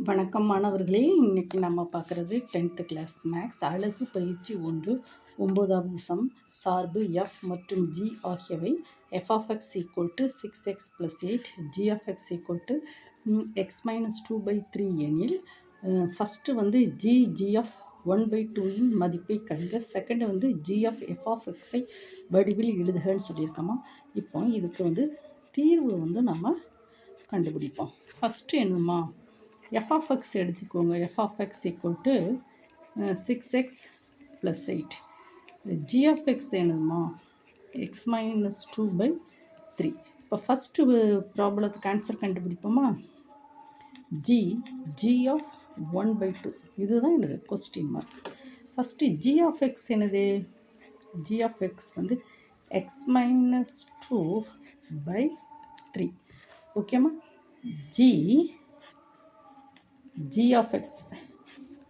வணக்கம் மாணவர்களே, இன்னைக்கு நம்ம பார்க்குறது 10th கிளாஸ் மேக்ஸ் அழகு பயிற்சி 1 9வது சம். சார்பு f மற்றும் g ஆகியவை f(x) = 6x + 8 g(x) = x-2/3 எனில் ஃபஸ்ட்டு வந்து g(1/2) இன் மதிப்பை கண்டுக. செகண்ட் வந்து g(f(x)ஐ வடிவில் எழுதுகன்னு சொல்லியிருக்கோமா. இப்போ இதுக்கு வந்து தீர்வு வந்து நம்ம கண்டுபிடிப்போம். ஃபஸ்ட்டு என்னமா f(x) எடுத்துக்கோங்க. f(x) = 6x + 8. g(x) என்னதுமா x-2/3. இப்போ ஃபஸ்ட்டு ப்ராப்ளத்துக்கு ஆன்சர் கண்டுபிடிப்போமா. g(1/2) இதுதான் என்னது கொஸ்டின் மார்க். ஃபஸ்ட்டு g(x) என்னது, g(x) வந்து x-2/3. ஓகேம்மா. g(x)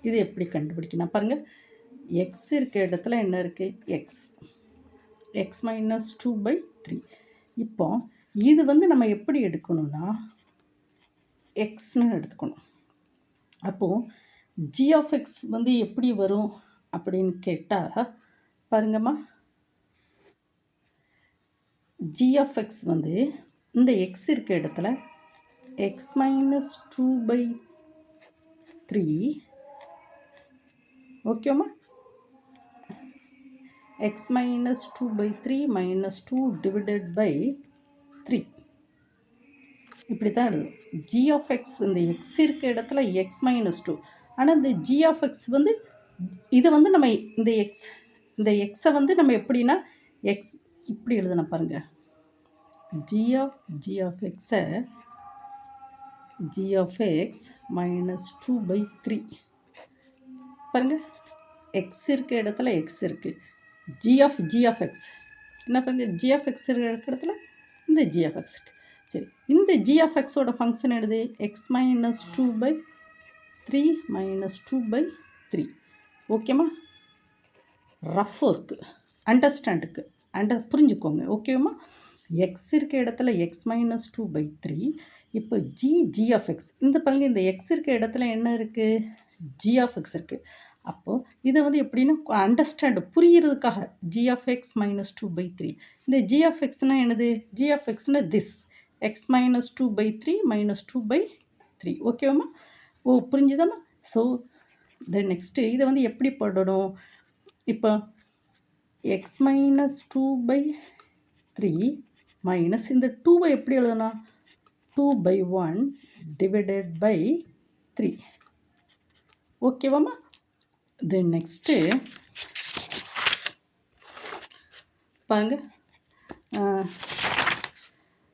இது எப்படி கண்டுபிடிக்கணும் பாருங்கள். x இருக்க இடத்துல என்ன இருக்குது, x-2/3. இப்போ இது வந்து நம்ம எப்படி எடுக்கணும்னா xன்னு எடுத்துக்கணும். அப்போது g(x) வந்து எப்படி வரும் அப்படின்னு கேட்டால் பாருங்கம்மா, g(x) வந்து இந்த x இருக்க இடத்துல x-2/3. ஓகேம்மா. x-2/3 - 2/3 இப்படி தான் எழுதும். g(x) இந்த x இருக்க இடத்துல x-2. ஆனால் இந்த g(x) வந்து இது வந்து நம்ம இந்த எக்ஸை வந்து நம்ம எப்படின்னா x இப்படி எழுதணும் பாருங்கள். g(x)-ஐ g(x) - 2/3 பாருங்கள். x இருக்க இடத்துல x இருக்குது. g(x) என்ன பாருங்கள், g(x) இருக்க இடத்துல இந்த g(x) இருக்குது. சரி, இந்த g(x)ஓட ஃபங்க்ஷன் எடுது x-2/3 - 2/3. ஓகேம்மா. ரஃப் ஒர்க்கு அண்டர்ஸ்டாண்டுக்கு புரிஞ்சுக்கோங்க. ஓகேம்மா. x இருக்க இடத்துல x-2/3. இப்போ g(x) இந்த பாருங்க, இந்த x இருக்க இடத்துல என்ன இருக்குது, g(x) இருக்குது. அப்போது இதை வந்து எப்படின்னா அண்டர்ஸ்டாண்டு புரிகிறதுக்காக g(x - 2/3). இந்த g(x)னால் என்னது, g(x)னா திஸ் x-2/3 - 2/3. ஓகேவாம்மா. ஓ புரிஞ்சுதாம்மா. ஸோ தென் நெக்ஸ்ட்டு இதை வந்து எப்படி போடணும். இப்போ x-2/3 மைனஸ் இந்த 2வை எப்படி எழுதணும், 2/1/3. ஓகேவாம்மா. தென் நெக்ஸ்ட்டு பாருங்க,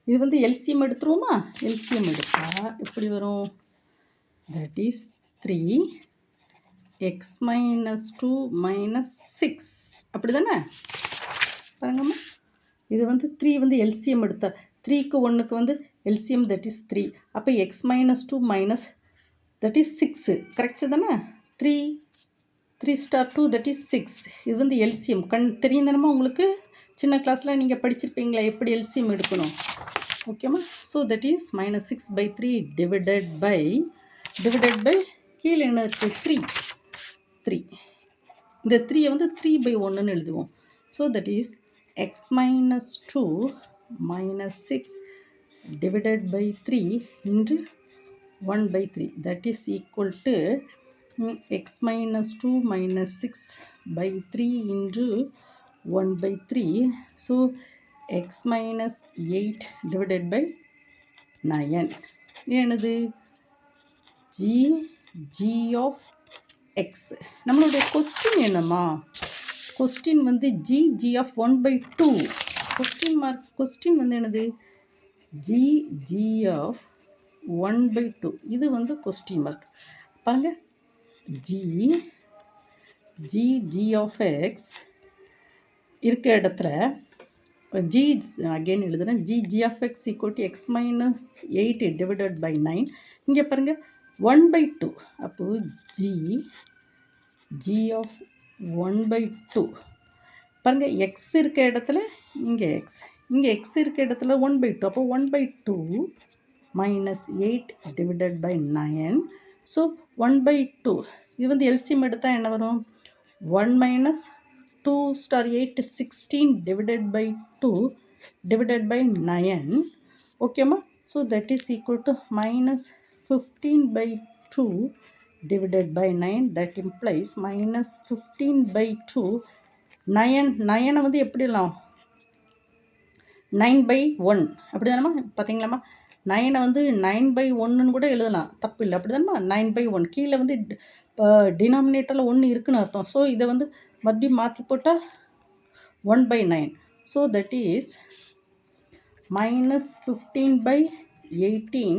இது வந்து எல்சிஎம் எடுத்துருவோமா. எல்சிஎம் எடுத்தால் எப்படி வரும், தட் இஸ் 3x-2 - 6 அப்படி தானே பாருங்கம்மா. இது வந்து 3 வந்து எல்சிஎம் எடுத்தா 3க்கு 1க்கு வந்து எல்சிஎம் தட் இஸ் 3. அப்போ x-2 minus that is 6 correct தானே. 3 தட் இஸ் 6. இது வந்து எல்சிஎம் தெரியும் தானம்மா உங்களுக்கு. சின்ன கிளாஸில் நீங்கள் படிச்சிருப்பீங்களா எப்படி எல்சிஎம் எடுக்கணும். ஓகேம்மா. So that is -6/3 divided by கீழே என்ன இருக்குது 3. இந்த 3யை வந்து 3/1ன்னு எழுதுவோம். So that is x-2 - 6 divided by 3 into 1/3. That is equal to x-2 - 6/3 into 1/3. So x-8 divided by 9. என்னது g(x). நம்மளுடைய கொஸ்டின் என்னம்மா, கொஸ்டின் வந்து g(1/2). கொஸ்டின் வந்து என்னது g(1/2). இது வந்து கொஸ்டின் மார்க் பாருங்க. g(x) இருக்க இடத்துல g அகெயின் எழுதுகிறேன். g(x) = x-8 divided by 9. இங்கே பாருங்கள் 1/2. அப்போது g(1/2) பாருங்கள். x இருக்க இடத்துல இங்கே x இருக்க இடத்துல 1/2. அப்போ 1/2 - 8 divided by 9 ஸோ 1/2 இது வந்து எல்சிஎம் எடுத்தால் என்ன வரும்? 1 minus 2 star 8 is 16 divided by 2 divided by 9. ஓகேம்மா? So that is equal to minus 15/2 divided by 9. That implies minus 15/2. 9 வந்து எப்படி எழுதலாம்? 9/1 அப்படி தானம்மா? பார்த்தீங்களாம்மா? 9 வந்து 9/1ன்னு கூட எழுதலாம், தப்பு இல்லை. அப்படி தானம்மா? 9/1 கீழே வந்து டினாமினேட்டரில் 1 இருக்குன்னு அர்த்தம். ஸோ இதை வந்து மறுபடியும் மாற்றி போட்டால் 1/9. So that is minus 15/18.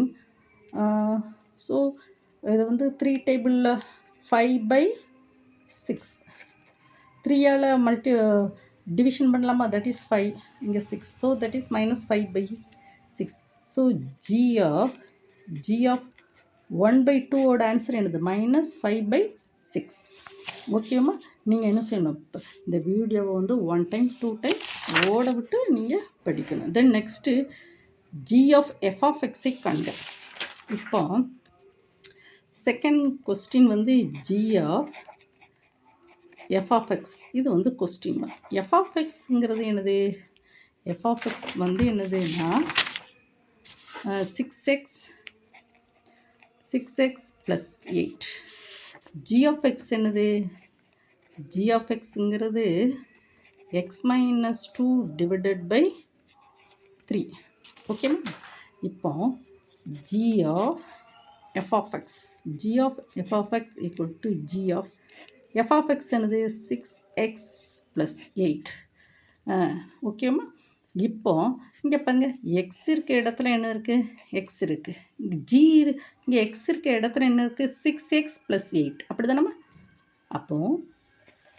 So இது வந்து 3 டேபிளில் 5/6. 3ஆல் டிவிஷன் பண்ணலாமா? தட் இஸ் 5, இங்கே 6. So that is minus 5/6. So g of 1/2 ஓட ஆன்சர் என்னது? minus 5/6. ஓகேம்மா? நீங்கள் என்ன செய்யணும்? இப்போ இந்த வீடியோவை வந்து 1 time 2 time ஓட விட்டு நீங்கள் படிக்கணும். Then next g of f of x-ஐ காண்க. இப்போ செகண்ட் கொஸ்டின் வந்து g of f of x. இது வந்து கொஸ்டின் f of xங்கிறது என்னது? f of x வந்து என்னதுன்னா 6x plus 8. g of x என்னது? g of xங்கிறது x minus 2 divided by 3. ஓகேம்மா? இப்போ g of f of x equal to g of f of x என்னது? 6x plus 8. ஓகேம்மா? இப்போ இங்கே பாருங்க, எக்ஸ் இருக்க இடத்துல என்ன இருக்குது? எக்ஸ் இருக்குது. ஜி இங்கே எக்ஸ் இருக்க இடத்துல என்ன இருக்குது? 6x plus 8. அப்படி தானம்மா? அப்போது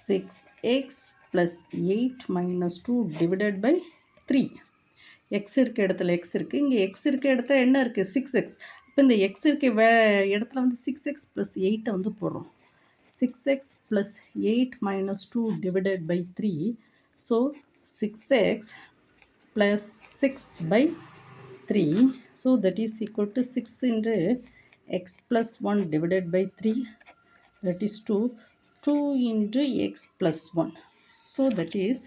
6x plus 8 minus 2 divided by 3. X இருக்க இடத்துல எக்ஸ் இருக்குது, இங்கே எக்ஸ் இருக்க இடத்துல என்ன இருக்குது? 6x. இப்போ இந்த எக்ஸ் இருக்க இடத்துல வந்து 6x plus 8 வந்து போடுறோம். 6x plus 8 minus 2 divided by 3. So 6x plus 6/3. So that is equal to 6 into x plus 1 divided by 3. That is 2. 2 into x plus 1. So that is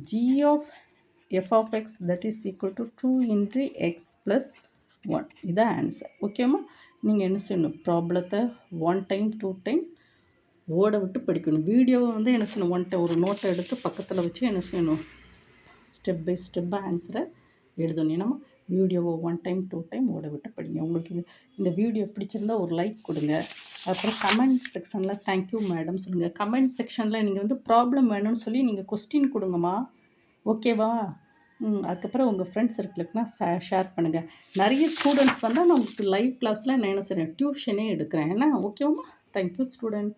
g of f of x, that is equal to 2 into x plus 1. இதுதான் answer. ஓகேம்மா? நீங்கள் என்ன செய்யணும்? ப்ராப்ளத்தை 1 time 2 time ஓட விட்டு படிக்கணும். வீடியோவை வந்து என்ன செய்யணும்? ஒரு நோட்டை எடுத்து பக்கத்தில் வச்சு என்ன செய்யணும்? ஸ்டெப் பை ஸ்டெப்பாக ஆன்சரை எழுதணும். ஏன்னா வீடியோவை 1 time 2 time ஓட விட்டு படிங்க. உங்களுக்கு இந்த வீடியோ பிடிச்சிருந்தா ஒரு லைக் கொடுங்க. அப்புறம் கமெண்ட் செக்ஷனில் தேங்க்யூ மேடம் சொல்லுங்கள். கமெண்ட் செக்ஷனில் நீங்கள் வந்து ப்ராப்ளம் வேணும்னு சொல்லி நீங்கள் கொஸ்டின் கொடுங்கம்மா. ஓகேவா? அதுக்கப்புறம் உங்கள் ஃப்ரெண்ட்ஸ் சர்க்கிளுக்குனா ஷேர் பண்ணுங்கள். நிறைய ஸ்டூடெண்ட்ஸ் வந்தால் நான் உங்களுக்கு லைவ் கிளாஸில் நான் என்ன செய்கிறேன்? டியூஷனே எடுக்கிறேன். ஏன்னா ஓகேவாம்மா? Thank you student.